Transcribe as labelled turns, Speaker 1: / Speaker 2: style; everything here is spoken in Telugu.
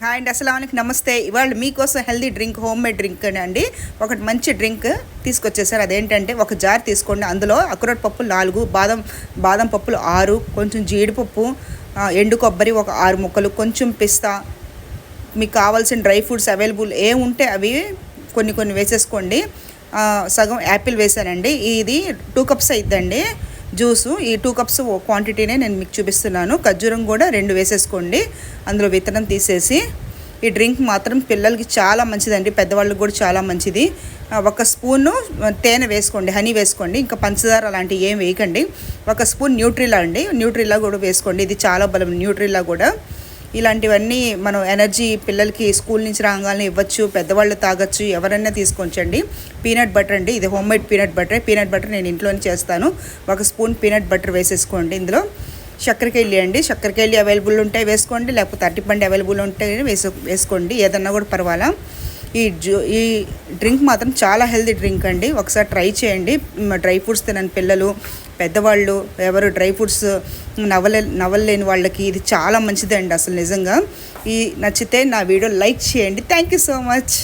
Speaker 1: హాయ్ అండి, అస్సలాముఅలైకుం, నమస్తే. ఇవాళ మీకోసం healthy drink, home made drink అండి. ఒకటి మంచి డ్రింక్ తీసుకొచ్చేసారు. అదేంటంటే ఒక జార్ తీసుకోండి. అందులో అక్రోట్ పప్పులు 4, బాదం పప్పులు 6, కొంచెం జీడిపప్పు, ఎండు కొబ్బరి ఒక 6 ముక్కలు, కొంచెం పిస్తా, మీకు కావాల్సిన డ్రై ఫ్రూట్స్ అవైలబుల్ ఉంటే అవి కొన్ని వేసేసుకోండి. సగం యాపిల్ వేసానండి. ఇది 2 కప్స్ అయిద్దండి జ్యూసు. ఈ 2 కప్స్ క్వాంటిటీనే నేను మీకు చూపిస్తున్నాను. ఖర్జూరం కూడా 2 వేసేసుకోండి. అందులో విత్తనం తీసేసి. ఈ డ్రింక్ మాత్రం పిల్లలకి చాలా మంచిదండి, పెద్దవాళ్ళకి కూడా చాలా మంచిది. 1 స్పూను తేనె వేసుకోండి, హనీ వేసుకోండి, ఇంకా పంచదార అలాంటివి ఏం వేయకండి. 1 స్పూన్ న్యూట్రిలా అండి, న్యూట్రిలా కూడా వేసుకోండి. ఇది చాలా బలం న్యూట్రిలా కూడా. ఇలాంటివన్నీ మనం ఎనర్జీ పిల్లలకి స్కూల్ నుంచి రాగానే ఇవ్వచ్చు, పెద్దవాళ్ళు తాగొచ్చు, ఎవరైనా తీసుకొచ్చండి. పీనట్ బటర్ అండి, ఇది home made peanut butter. Peanut butter నేను ఇంట్లోనే చేస్తాను. 1 స్పూన్ పీనట్ బటర్ వేసేసుకోండి. ఇందులో చక్కెరకేళి అండి, చక్కెరకేళి అవైలబుల్ ఉంటే వేసుకోండి, లేకపోతే అరటిపండు అవైలబుల్ ఉంటే వేసుకోండి, ఏదన్నా కూడా పర్వాలా. ఈ డ్రింక్ మాత్రం చాలా హెల్తీ డ్రింక్ అండి. ఒకసారి ట్రై చేయండి. డ్రై ఫ్రూట్స్ తినని పిల్లలు, పెద్దవాళ్ళు, ఎవరు డ్రై ఫ్రూట్స్ నవ్వలేని వాళ్ళకి ఇది చాలా మంచిదండి అసలు నిజంగా. నచ్చితే నా వీడియో లైక్ చేయండి. Thank you so much.